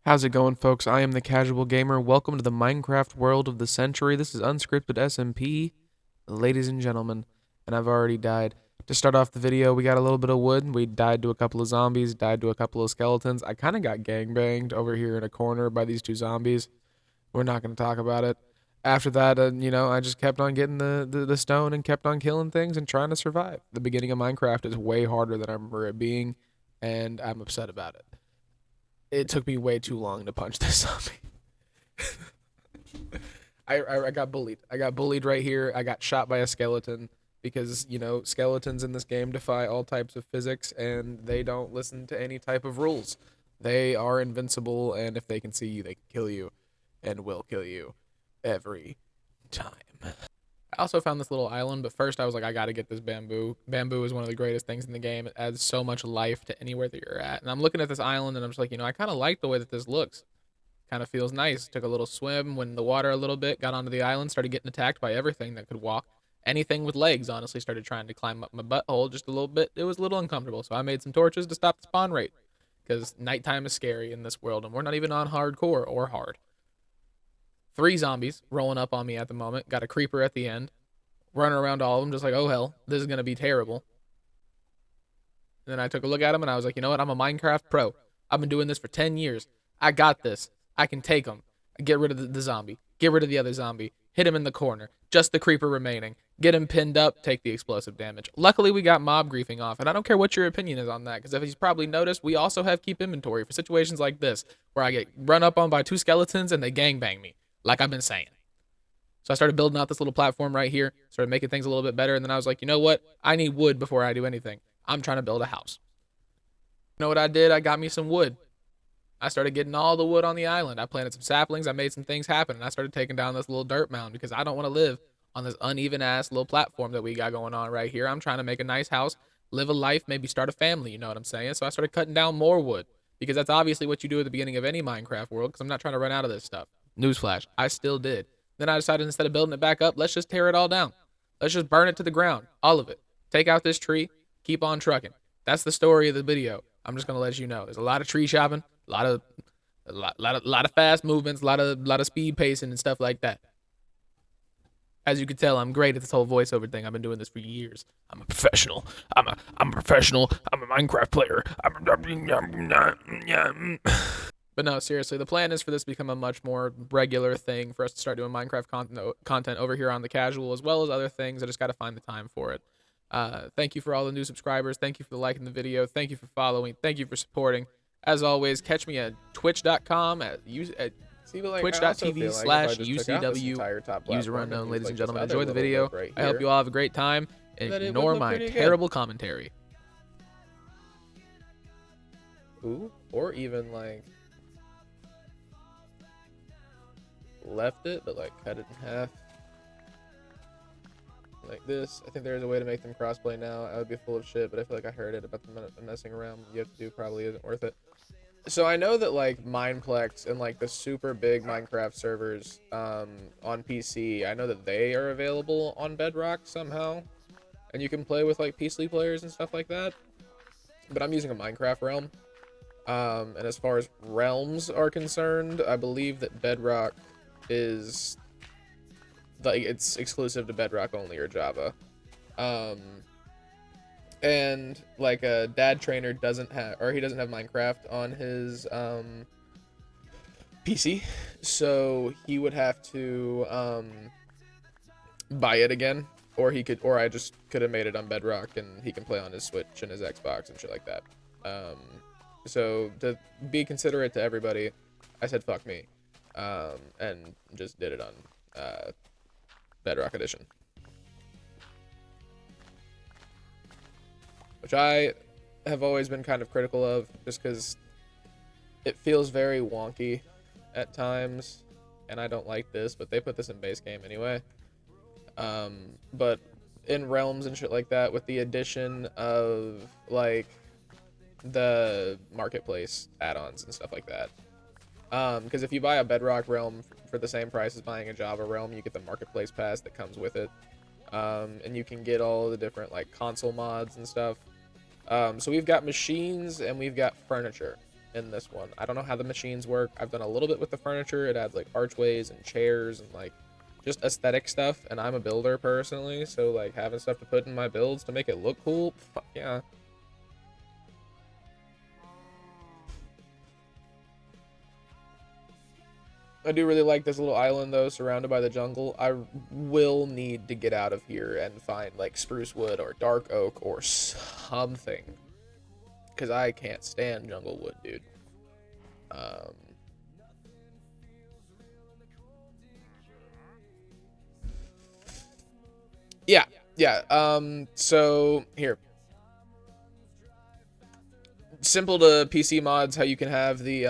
How's it going, folks? I am the Casual Gamer. Welcome to the Minecraft world of the century. This is Unscripted SMP, ladies and gentlemen, and I've already died. To start off the video, we got a little bit of wood. We died to a couple of zombies, died to a couple of skeletons. I kind of got gangbanged over here in a corner by these two zombies. We're not going to talk about it. After that, I just kept on getting the stone and kept on killing things and trying to survive. The beginning of Minecraft is way harder than I remember it being, and I'm upset about it. It took me way too long to punch this zombie. I got bullied. I got bullied right here. I got shot by a skeleton because, skeletons in this game defy all types of physics and they don't listen to any type of rules. They are invincible, and if they can see you, they can kill you and will kill you every time. I also found this little island, but first I was like, I gotta get this bamboo. Bamboo is one of the greatest things in the game. It adds so much life to anywhere that you're at. And I'm looking at this island and I'm just like, I kind of like the way that this looks. Kind of feels nice. Took a little swim, went in the water a little bit, got onto the island, started getting attacked by everything that could walk. Anything with legs, honestly, started trying to climb up my butthole just a little bit. It was a little uncomfortable, so I made some torches to stop the spawn rate. Because nighttime is scary in this world, and we're not even on hardcore or hard. 3 zombies rolling up on me at the moment. Got a creeper at the end. Running around all of them, just like, oh hell, this is gonna be terrible. And then I took a look at him and I was like, you know what? I'm a Minecraft pro. I've been doing this for 10 years. I got this. I can take him. Get rid of the zombie. Get rid of the other zombie. Hit him in the corner. Just the creeper remaining. Get him pinned up. Take the explosive damage. Luckily, we got mob griefing off, and I don't care what your opinion is on that, because if you've probably noticed, we also have keep inventory for situations like this, where I get run up on by 2 skeletons and they gangbang me, like I've been saying. So I started building out this little platform right here, started making things a little bit better, and then I was like, you know what? I need wood before I do anything. I'm trying to build a house. You know what I did? I got me some wood. I started getting all the wood on the island. I planted some saplings. I made some things happen, and I started taking down this little dirt mound because I don't want to live on this uneven-ass little platform that we got going on right here. I'm trying to make a nice house, live a life, maybe start a family, you know what I'm saying? So I started cutting down more wood because that's obviously what you do at the beginning of any Minecraft world, because I'm not trying to run out of this stuff. Newsflash, I still did. Then I decided, instead of building it back up, let's just tear it all down. Let's just burn it to the ground, all of it. Take out this tree, keep on trucking. That's the story of the video. I'm just gonna let you know. There's a lot of tree chopping, a lot of fast movements, a lot of speed pacing and stuff like that. As you can tell, I'm great at this whole voiceover thing. I've been doing this for years. I'm a professional. I'm a professional. I'm a Minecraft player. But no, seriously, the plan is for this to become a much more regular thing, for us to start doing Minecraft content over here on the Casual, as well as other things. I just got to find the time for it. Thank you for all the new subscribers. Thank you for liking the video. Thank you for following. Thank you for supporting. As always, catch me at twitch.com, twitch.tv/UCW, user unknown, ladies and gentlemen. Enjoy the video. I hope you all have a great time. Ignore my terrible commentary. Ooh, or even like left it, but like cut it in half like this. I think there's a way to make them crossplay now. I would be full of shit, but I feel like I heard it about the messing around you have to do probably isn't worth it. So I know that like Mineplex and like the super big Minecraft servers on PC, I know that they are available on Bedrock somehow, and you can play with like PC players and stuff like that. But I'm using a Minecraft realm. And as far as realms are concerned, I believe that Bedrock is like, it's exclusive to Bedrock only or Java. And like a dad trainer doesn't have, or he doesn't have Minecraft on his PC, so he would have to buy it again, or I just could have made it on Bedrock and he can play on his Switch and his Xbox and shit like that. So to be considerate to everybody, I said fuck me, and just did it on Bedrock Edition, which I have always been kind of critical of, just because it feels very wonky at times, and I don't like this, but they put this in base game anyway. But in realms and shit like that, with the addition of like the marketplace add-ons and stuff like that, because if you buy a Bedrock realm for the same price as buying a Java realm, you get the marketplace pass that comes with it, and you can get all the different like console mods and stuff. So we've got machines and we've got furniture. in this one. I don't know how the machines work. I've done a little bit with the furniture. It adds like archways and chairs and like just aesthetic stuff, and I'm a builder personally, so like having stuff to put in my builds to make it look cool, fuck yeah. I do really like this little island though, surrounded by the jungle. I will need to get out of here and find like spruce wood or dark oak or something, because I can't stand jungle wood, dude. Yeah. So here, simple to PC mods, how you can have the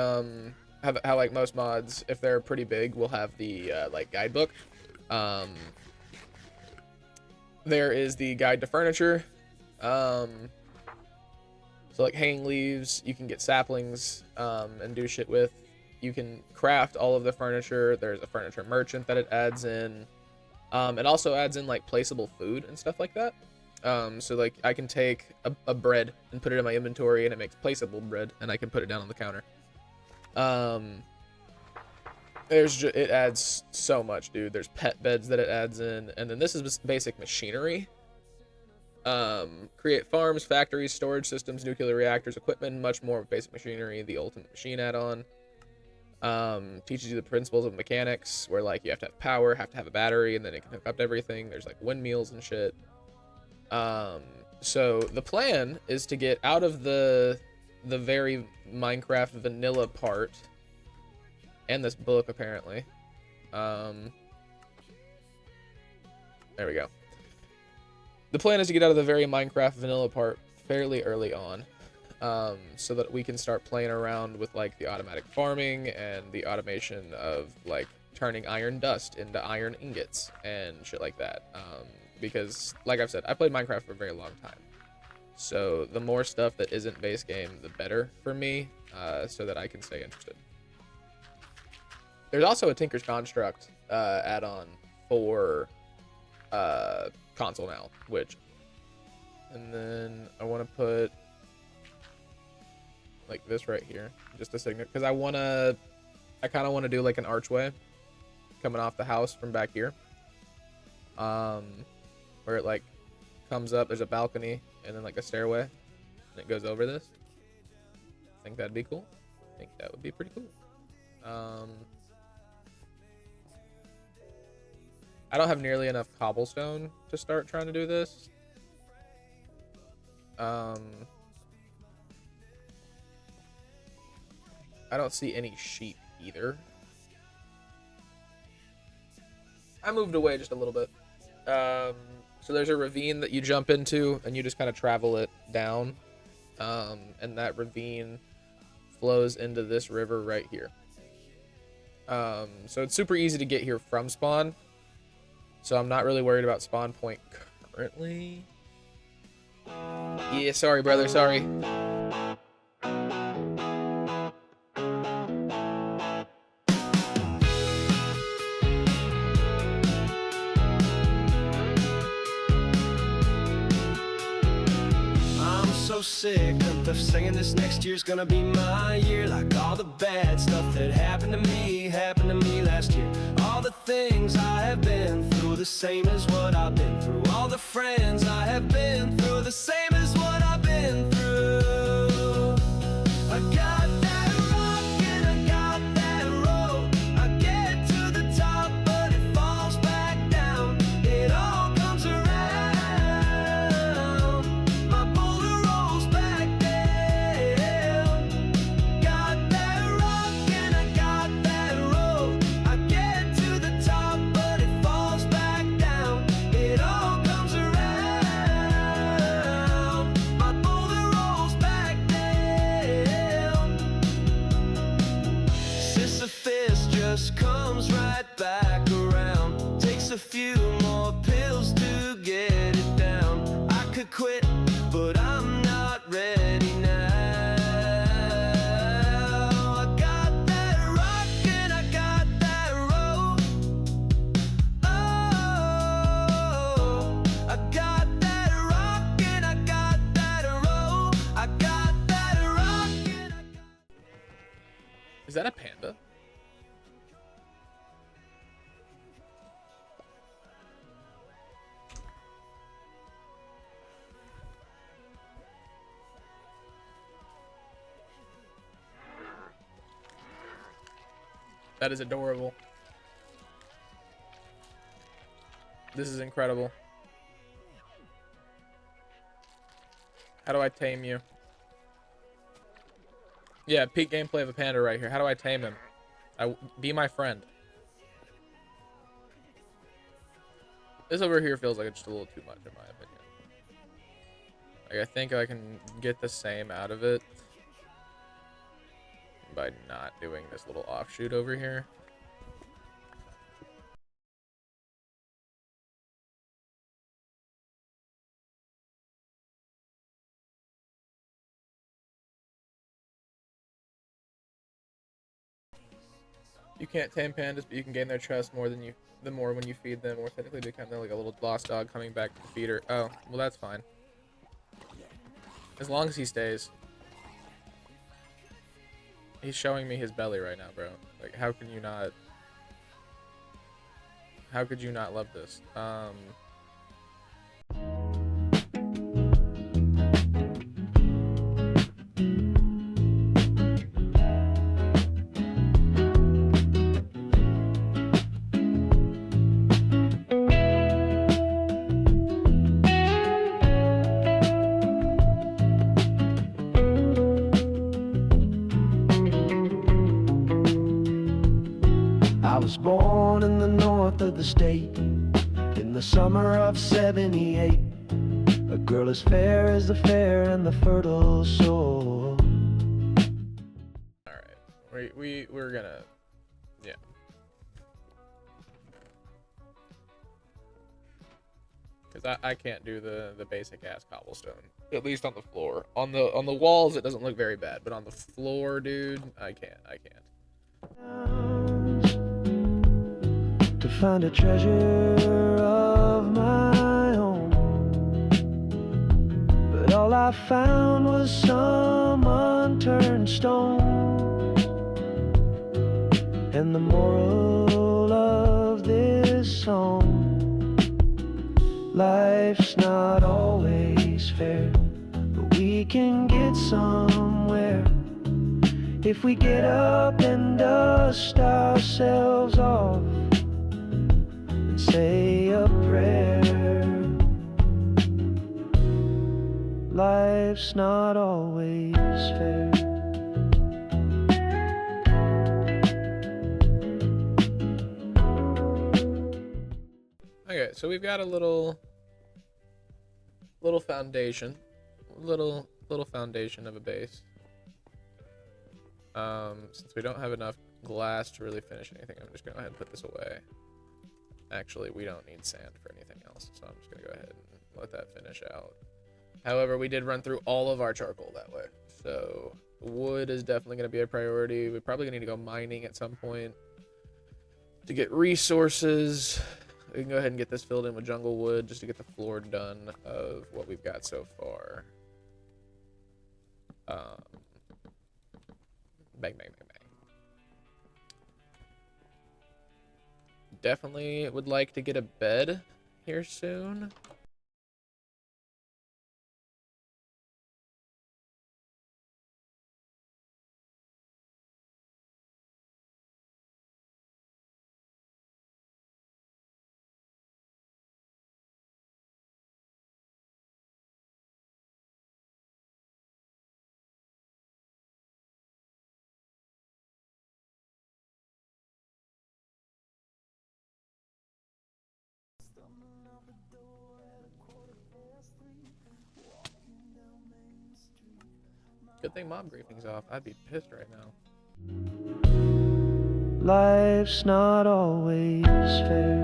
how like most mods, if they're pretty big, will have the like guidebook. There is the guide to furniture. So like hanging leaves, you can get saplings and do shit with. You can craft all of the furniture. There's a furniture merchant that it adds in. It also adds in like placeable food and stuff like that. So like I can take a bread and put it in my inventory, and it makes placeable bread, and I can put it down on the counter. It adds so much, dude. There's pet beds that it adds in, and then this is just basic machinery. Create farms, factories, storage systems, nuclear reactors, equipment, much more basic machinery. The ultimate machine add-on. Teaches you the principles of mechanics, where like you have to have power, have to have a battery, and then it can hook up to everything. There's like windmills and shit. So the plan is to get out of the very Minecraft vanilla part, and this book apparently. There we go. The plan is to get out of the very Minecraft vanilla part fairly early on. So that we can start playing around with like the automatic farming and the automation of like turning iron dust into iron ingots and shit like that. Because like I've said, I played Minecraft for a very long time. So the more stuff that isn't base game, the better for me, so that I can stay interested. There's also a Tinker's Construct add-on for console now, and then I want to put like this right here, just a signature, because I kind of want to do like an archway coming off the house from back here, where it like comes up. There's a balcony and then like a stairway, and it goes over this. I think that'd be cool. I think that would be pretty cool. I don't have nearly enough cobblestone to start trying to do this. I don't see any sheep either. I moved away just a little bit. So there's a ravine that you jump into, and you just kind of travel it down. And that ravine flows into this river right here. So it's super easy to get here from spawn. So I'm not really worried about spawn point currently. Yeah, sorry, brother, sorry. Sick of saying this next year's gonna be my year. Like all the bad stuff that happened to me last year. All the things I have been through, the same as what I've been through. All the friends I have been through, the same as what I've been through. I got that rock and I got that roll. I get to the top but it falls back down. It all comes around. My boulder rolls back down. Got that rock and I got that roll. I get to the top but it falls back down. It all comes around. My boulder rolls back down. Sisyphus just comes right back around. Takes a few more pills to get it down. I could quit, but I'm not ready now. I got that rock and I got that roll. Oh, I got that rock and I got that roll. I got that rock and I got... That is adorable. This is incredible. How do I tame you? Yeah, peak gameplay of a panda right here. How do I tame him? Be my friend. This over here feels like it's just a little too much in my opinion. Like, I think I can get the same out of it by not doing this little offshoot over here. You can't tame pandas, but you can gain their trust more when you feed them, or technically become like a little lost dog coming back to the feeder. Oh, well that's fine. As long as he stays. He's showing me his belly right now, bro. Like, how could you not love this? I was born in the north of the state in the summer of '78. A girl as fair as the fair and the fertile soil. Alright. We're gonna, yeah. Because I can't do the basic ass cobblestone. At least on the floor. On the walls it doesn't look very bad, but on the floor, dude, I can't. To find a treasure of my own, but all I found was some unturned stone. And the moral of this song: life's not always fair, but we can get somewhere if we get up and dust ourselves off and say a prayer. Life's not always fair. Okay, so we've got a little foundation. Little foundation of a base. Since we don't have enough glass to really finish anything, I'm just gonna go ahead and put this away. Actually, we don't need sand for anything else, so I'm just gonna go ahead and let that finish out. However, we did run through all of our charcoal that way, so wood is definitely gonna be a priority. We're probably gonna need to go mining at some point to get resources. We can go ahead and get this filled in with jungle wood just to get the floor done of what we've got so far. Bang, bang, bang, bang. Definitely would like to get a bed here soon. Good thing mob briefing's off. I'd be pissed right now. Life's not always fair.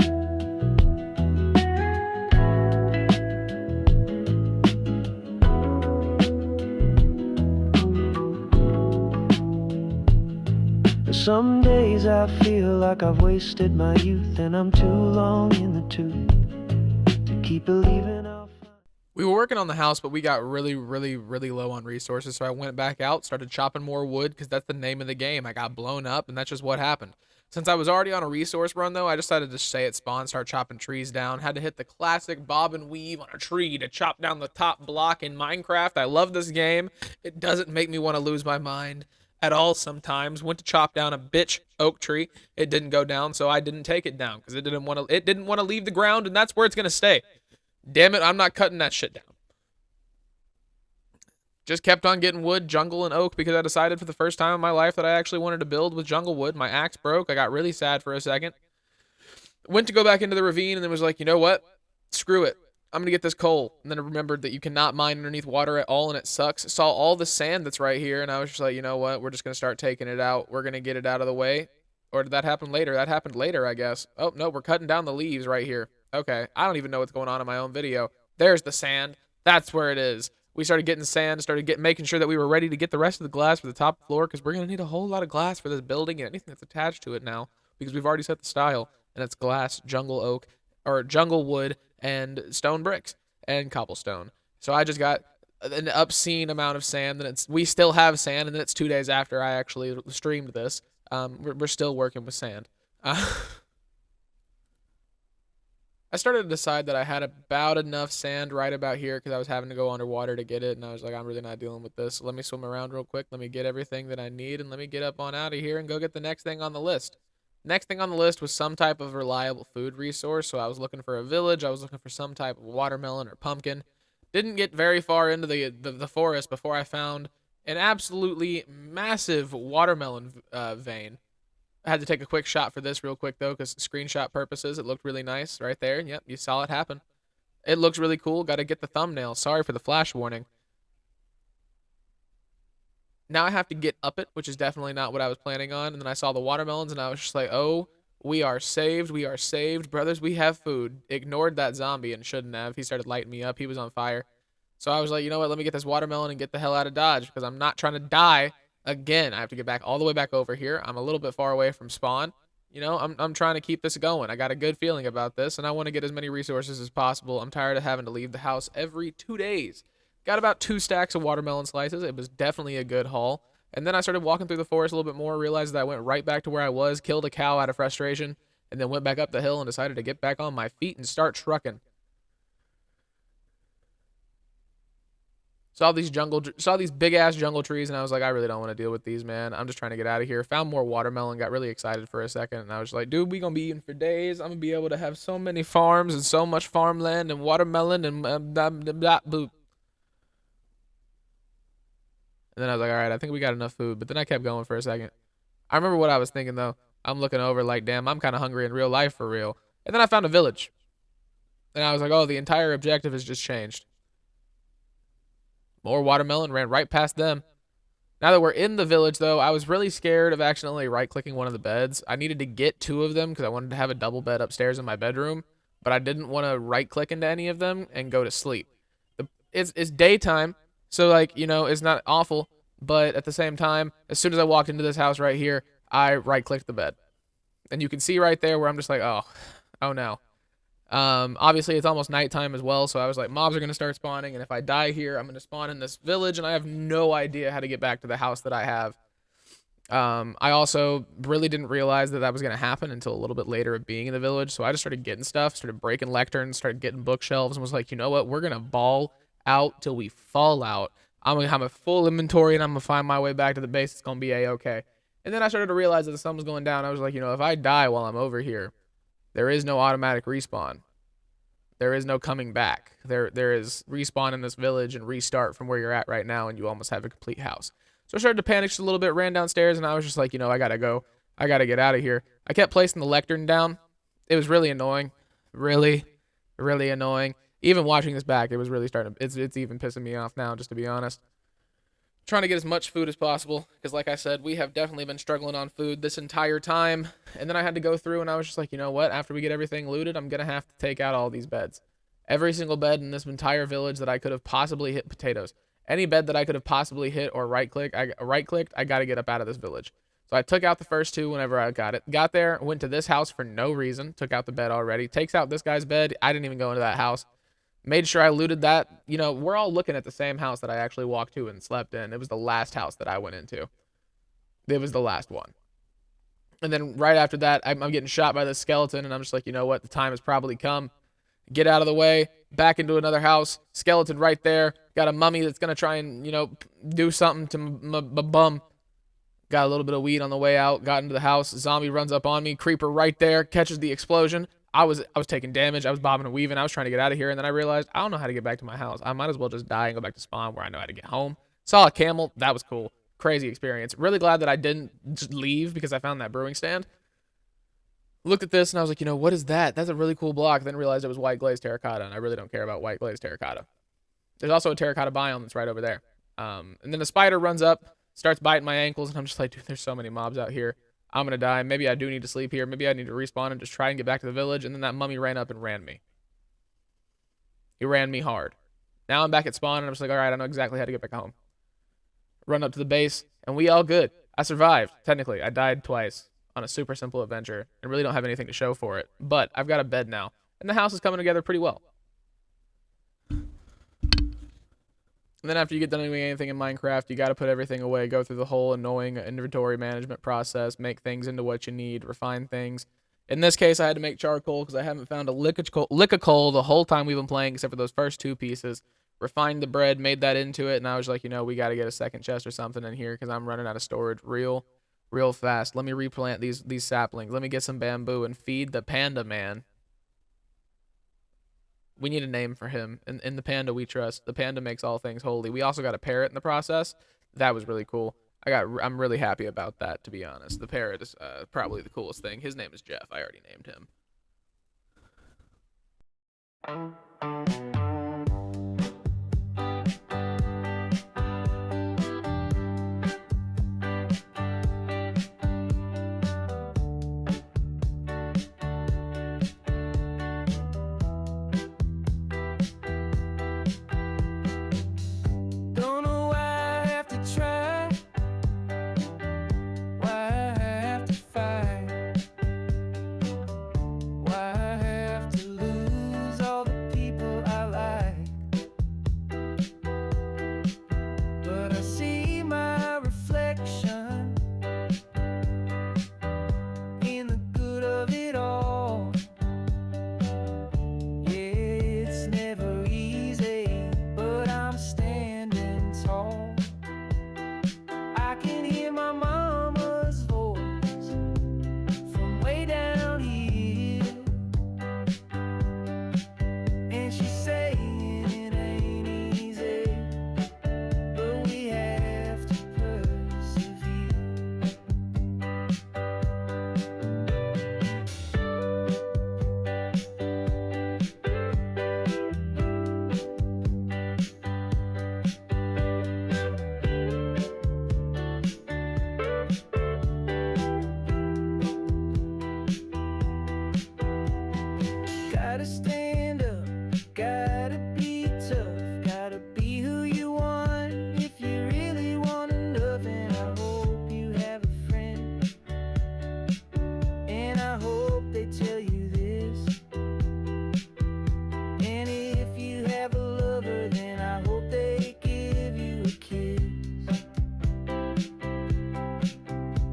Some days I feel like I've wasted my youth, and I'm too long in the tooth to keep believing I'll find. We were working on the house, but we got really low on resources, so I went back out, started chopping more wood, because that's the name of the game. I got blown up, and that's just what happened. Since I was already on a resource run, though, I decided to stay at spawn, start chopping trees down. Had to hit the classic bob and weave on a tree to chop down the top block in Minecraft. I love this game. It doesn't make me want to lose my mind. at all sometimes. Went to chop down a bitch oak tree. It didn't go down, so I didn't take it down because it didn't want to leave the ground, and that's where it's gonna stay. Damn it, I'm not cutting that shit down. Just kept on getting wood, jungle, and oak because I decided for the first time in my life that I actually wanted to build with jungle wood. My axe broke. I got really sad for a second. Went to go back into the ravine and then was like, you know what? Screw it. I'm going to get this coal. And then I remembered that you cannot mine underneath water at all and it sucks. Saw all the sand that's right here and I was just like, you know what? We're just going to start taking it out. We're going to get it out of the way. Or did that happen later? That happened later, I guess. Oh, no, we're cutting down the leaves right here. Okay. I don't even know what's going on in my own video. There's the sand. That's where it is. We started getting sand, making sure that we were ready to get the rest of the glass for the top floor because we're going to need a whole lot of glass for this building and anything that's attached to it now because we've already set the style and it's glass, jungle oak, or jungle wood, and stone bricks and cobblestone. So I just got an obscene amount of sand, and we still have sand, and then it's 2 days after I actually streamed this. We're still working with sand. I started to decide that I had about enough sand right about here because I was having to go underwater to get it, and I was like, I'm really not dealing with this. Let me swim around real quick. Let me get everything that I need, and let me get up on out of here and go get the next thing on the list. Next thing on the list was some type of reliable food resource, so I was looking for a village. I was looking for some type of watermelon or pumpkin. Didn't get very far into the forest before I found an absolutely massive watermelon vein. I had to take a quick shot for this real quick, though, because screenshot purposes, it looked really nice right there. Yep, you saw it happen. It looks really cool. Got to get the thumbnail. Sorry for the flash warning. Now I have to get up it, which is definitely not what I was planning on. And then I saw the watermelons, and I was just like, oh, we are saved. We are saved. Brothers, we have food. Ignored that zombie and shouldn't have. He started lighting me up. He was on fire. So I was like, you know what? Let me get this watermelon and get the hell out of Dodge because I'm not trying to die again. I have to get back all the way back over here. I'm a little bit far away from spawn. You know, I'm trying to keep this going. I got a good feeling about this, and I want to get as many resources as possible. I'm tired of having to leave the house every 2 days. Got about 2 stacks of watermelon slices. It was definitely a good haul. And then I started walking through the forest a little bit more, realized that I went right back to where I was, killed a cow out of frustration, and then went back up the hill and decided to get back on my feet and start trucking. Saw these big ass jungle trees, and I was like, I really don't want to deal with these, man. I'm just trying to get out of here. Found more watermelon, got really excited for a second, and I was like, dude, we gonna be eating for days. I'm gonna be able to have so many farms and so much farmland and watermelon and blah, blah, blah, blah. And then I was like, all right, I think we got enough food. But then I kept going for a second. I remember what I was thinking, though. I'm looking over like, damn, I'm kind of hungry in real life for real. And then I found a village. And I was like, oh, the entire objective has just changed. More watermelon, ran right past them. Now that we're in the village, though, I was really scared of accidentally right-clicking one of the beds. I needed to get 2 of them because I wanted to have a double bed upstairs in my bedroom. But I didn't want to right-click into any of them and go to sleep. It's daytime. So, like, you know, it's not awful, but at the same time, as soon as I walked into this house right here, I right-clicked the bed. And you can see right there where I'm just like, oh no. Obviously, it's almost nighttime as well, so I was like, mobs are going to start spawning, and if I die here, I'm going to spawn in this village, and I have no idea how to get back to the house that I have. I also really didn't realize that was going to happen until a little bit later of being in the village, so I just started getting stuff, started breaking lecterns, started getting bookshelves, and was like, you know what, we're going to ball out till we fall out. I'm gonna have a full inventory and I'm gonna find my way back to the base. It's gonna be a-okay. And then I started to realize that the sun was going down. I was like, you know, if I die while I'm over here, there is no automatic respawn. There is no coming back. There is respawn in this village and restart from where you're at right now, and you almost have a complete house. So I started to panic just a little bit, ran downstairs, and I was just like, you know, I gotta go. I gotta get out of here. I kept placing the lectern down. It was really annoying. Really, really annoying. Even watching this back, it was really starting to, it's even pissing me off now, just to be honest. Trying to get as much food as possible, because like I said, we have definitely been struggling on food this entire time. And then I had to go through, and I was just like, you know what? After we get everything looted, I'm going to have to take out all these beds. Every single bed in this entire village that I could have possibly hit potatoes. Any bed that I could have possibly hit or right-clicked, I got to get up out of this village. So I took out the first 2 whenever I got there, went to this house for no reason, took out the bed already, takes out this guy's bed. I didn't even go into that house. Made sure I looted that. You know, we're all looking at the same house that I actually walked to and slept in. It was the last house that I went into. It was the last one. And then right after that, I'm getting shot by this skeleton, and I'm just like, you know what? The time has probably come. Get out of the way. Back into another house. Skeleton right there. Got a mummy that's going to try and, you know, do something to my bum. Got a little bit of weed on the way out, got into the house, zombie runs up on me, creeper right there, catches the explosion. I was taking damage, I was bobbing and weaving, I was trying to get out of here, and then I realized I don't know how to get back to my house. I might as well just die and go back to spawn where I know how to get home. Saw a camel, that was cool. Crazy experience. Really glad that I didn't just leave because I found that brewing stand. Looked at this and I was like, what is that? That's a really cool block. Then realized it was white glazed terracotta, and I really don't care about white glazed terracotta. There's also a terracotta biome that's right over there. And then a spider runs up, starts biting my ankles, and I'm just like, dude, there's so many mobs out here. I'm gonna die. Maybe I do need to sleep here. Maybe I need to respawn and just try and get back to the village. And then that mummy ran up and ran me. He ran me hard. Now I'm back at spawn, and I'm just like, all right, I know exactly how to get back home. Run up to the base, and we all good. I survived, technically. I died twice on a super simple adventure, and really don't have anything to show for it. But I've got a bed now, and the house is coming together pretty well. And then after you get done doing anything in Minecraft, you got to put everything away, go through the whole annoying inventory management process, make things into what you need, refine things. In this case, I had to make charcoal because I haven't found a lick of coal the whole time we've been playing, except for those first 2 pieces. Refined the bread, made that into it, and I was like, we got to get a second chest or something in here because I'm running out of storage real fast. Let me replant these saplings. Let me get some bamboo and feed the panda man. We need a name for him. In the panda we trust. The panda makes all things holy. We also got a parrot in the process. That was really cool. I'm really happy about that, to be honest. The parrot is probably the coolest thing. His name is Jeff. I already named him. Don't know why I have to try, why I have to fight, why I have to lose all the people I like. But I see my reflection in the good of it all. Yeah, it's never easy, but I'm standing tall. I can hear my mama's voice from way down here, and she's saying it ain't easy, but we have to persevere. Gotta stand up, gotta be tough, gotta be who you want if you really want enough. And I hope you have a friend, and I hope they tell you this. And if you have a lover, then I hope they give you a kiss.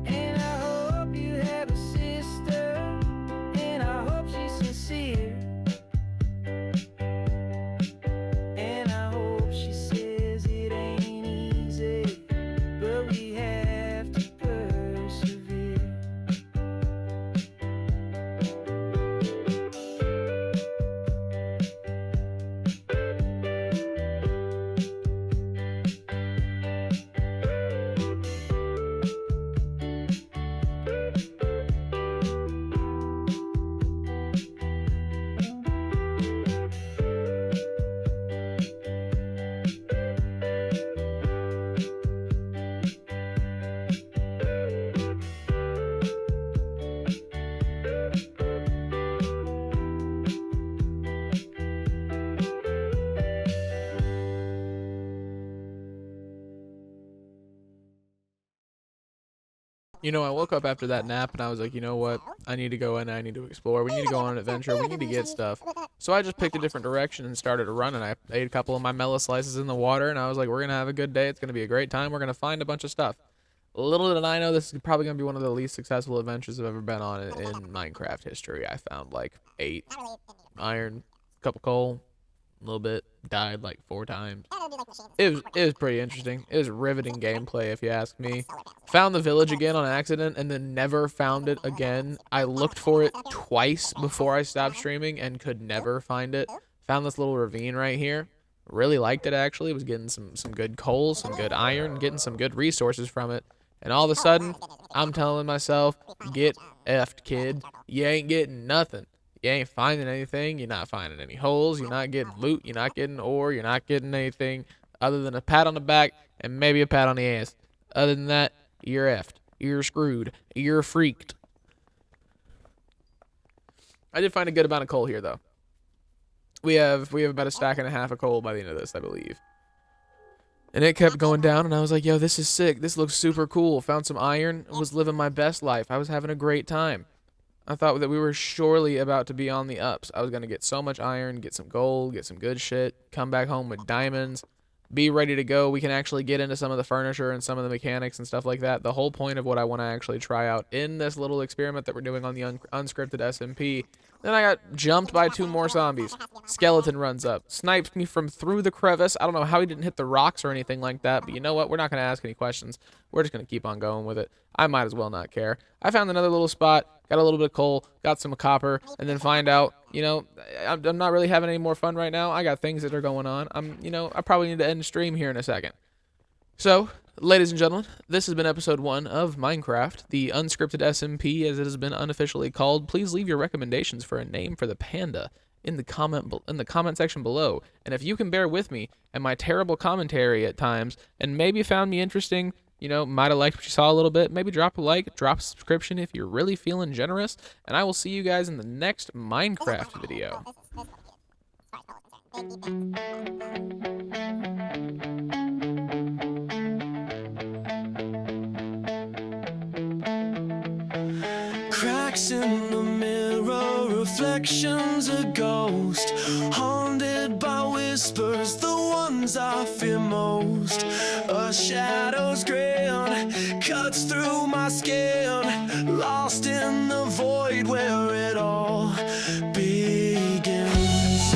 And I hope you have a sister, and I hope she's sincere. And I hope she says it ain't easy, but we have to persevere. I woke up after that nap and I was like, you know what? I need to go in, I need to explore. We need to go on an adventure. We need to get stuff. So I just picked a different direction and started to run, and I ate a couple of my mellow slices in the water, and I was like, we're going to have a good day. It's going to be a great time. We're going to find a bunch of stuff. Little did I know this is probably going to be one of the least successful adventures I've ever been on in Minecraft history. I found like 8 iron, a couple coal, a little bit, died like 4 times. It was pretty interesting. It was riveting gameplay, if you ask me. Found the village again on accident and then never found it again. I looked for it twice before I stopped streaming and could never find it. Found this little ravine right here. Really liked it, actually. Was getting some good coal, some good iron, getting some good resources from it. And all of a sudden, I'm telling myself, get effed, kid. You ain't getting nothing. You ain't finding anything. You're not finding any holes. You're not getting loot. You're not getting ore. You're not getting anything other than a pat on the back and maybe a pat on the ass. Other than that, you're effed. You're screwed. You're freaked. I did find a good amount of coal here, though. We have about a stack and a half of coal by the end of this, I believe. And it kept going down, and I was like, yo, this is sick. This looks super cool. Found some iron. Was living my best life. I was having a great time. I thought that we were surely about to be on the ups. I was going to get so much iron, get some gold, get some good shit, come back home with diamonds, be ready to go. We can actually get into some of the furniture and some of the mechanics and stuff like that. The whole point of what I want to actually try out in this little experiment that we're doing on the unscripted SMP. Then I got jumped by 2 more zombies. Skeleton runs up, snipes me from through the crevice. I don't know how he didn't hit the rocks or anything like that, but you know what? We're not going to ask any questions. We're just going to keep on going with it. I might as well not care. I found another little spot, got a little bit of coal, got some copper, and then find out, you know, I'm not really having any more fun right now. I got things that are going on. I probably need to end the stream here in a second. So, ladies and gentlemen, this has been episode 1 of Minecraft, the unscripted SMP, as it has been unofficially called. Please leave your recommendations for a name for the panda in the comment section below. And if you can bear with me and my terrible commentary at times, and maybe found me interesting, you know, might have liked what you saw a little bit, maybe drop a like, drop a subscription if you're really feeling generous, and I will see you guys in the next Minecraft video. Cracks in the mirror, reflections a ghost, haunted by whispers, the ones I fear most. A shadow's grin cuts through my skin, lost in the void where it all begins.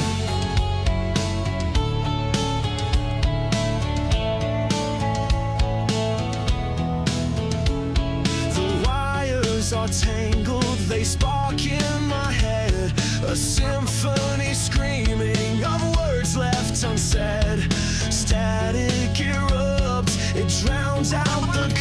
The wires are tangled, they spark in my head, a symphony screaming of words left unsaid. Static erupts, it drowns out the